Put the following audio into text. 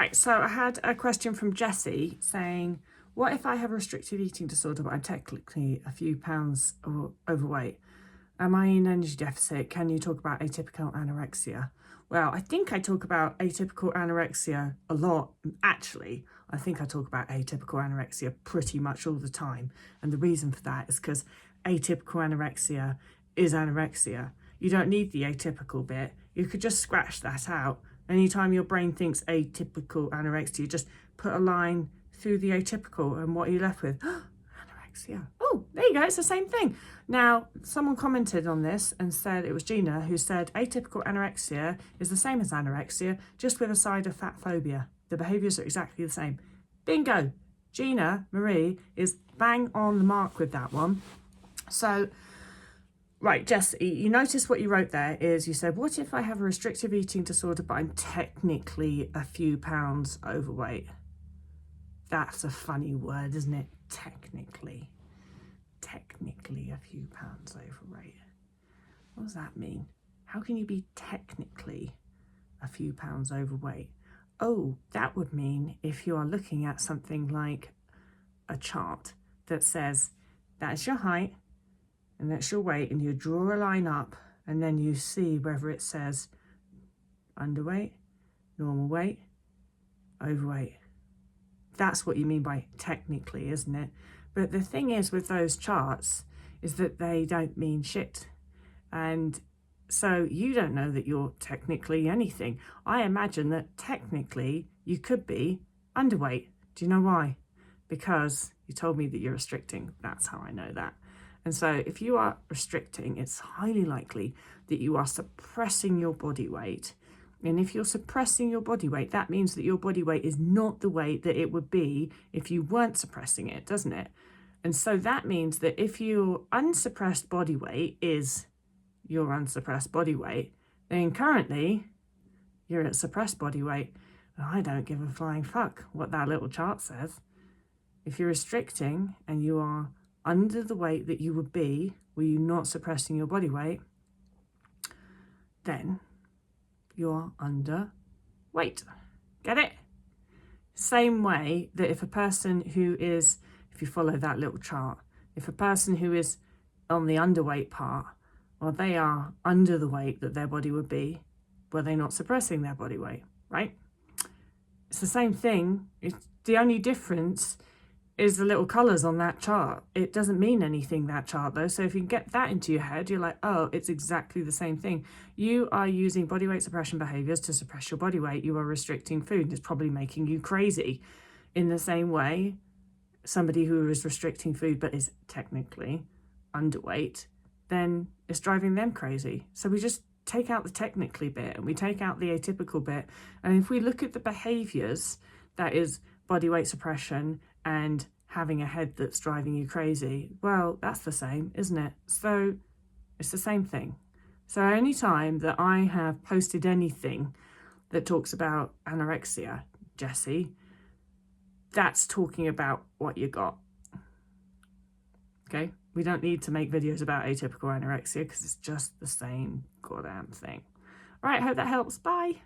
Right, so I had a question from Jessie saying, what if I have a restrictive eating disorder but I'm technically a few pounds overweight? Am I in energy deficit? Can you talk about atypical anorexia? Well, I think I talk about atypical anorexia a lot. Actually, I think I talk about atypical anorexia pretty much all the time. And the reason for that is because atypical anorexia is anorexia. You don't need the atypical bit. You could just scratch that out. Anytime your brain thinks atypical anorexia, just put a line through the atypical and what are you left with? Anorexia. Oh, there you go. It's the same thing. Now, someone commented on this and said, it was Gina, who said atypical anorexia is the same as anorexia, just with a side of fat phobia. The behaviours are exactly the same. Bingo. Gina Marie is bang on the mark with that one. So, right, Jessie, you notice what you wrote there is you said, what if I have a restrictive eating disorder, but I'm technically a few pounds overweight? That's a funny word, isn't it? Technically. Technically a few pounds overweight. What does that mean? How can you be technically a few pounds overweight? Oh, that would mean if you are looking at something like a chart that says that's your height and that's your weight, and you draw a line up and then you see whether it says underweight, normal weight, overweight. That's what you mean by technically, isn't it? But the thing is with those charts is that they don't mean shit. And so you don't know that you're technically anything. I imagine that technically you could be underweight. Do you know why? Because you told me that you're restricting. That's how I know that. And so if you are restricting, it's highly likely that you are suppressing your body weight. And if you're suppressing your body weight, that means that your body weight is not the weight that it would be if you weren't suppressing it, doesn't it? And so that means that if your unsuppressed body weight is your unsuppressed body weight, then currently you're at suppressed body weight. And I don't give a flying fuck what that little chart says. If you're restricting and you are under the weight that you would be were you not suppressing your body weight, then you're underweight. Get it? Same way that if a person who is, if you follow that little chart, if a person who is on the underweight part, well, they are under the weight that their body would be were they not suppressing their body weight, right? It's the same thing. It's the only difference is the little colours on that chart. It doesn't mean anything, that chart, though. So if you can get that into your head, you're like, oh, it's exactly the same thing. You are using body weight suppression behaviours to suppress your body weight. You are restricting food. It's probably making you crazy. In the same way, somebody who is restricting food but is technically underweight, then it's driving them crazy. So we just take out the technically bit and we take out the atypical bit. And if we look at the behaviours, that is body weight suppression and having a head that's driving you crazy, well, that's the same, isn't it? So it's the same thing. So anytime that I have posted anything that talks about anorexia, Jessie, that's talking about what you got. Okay? We don't need to make videos about atypical anorexia because it's just the same goddamn thing. All right, hope that helps. Bye.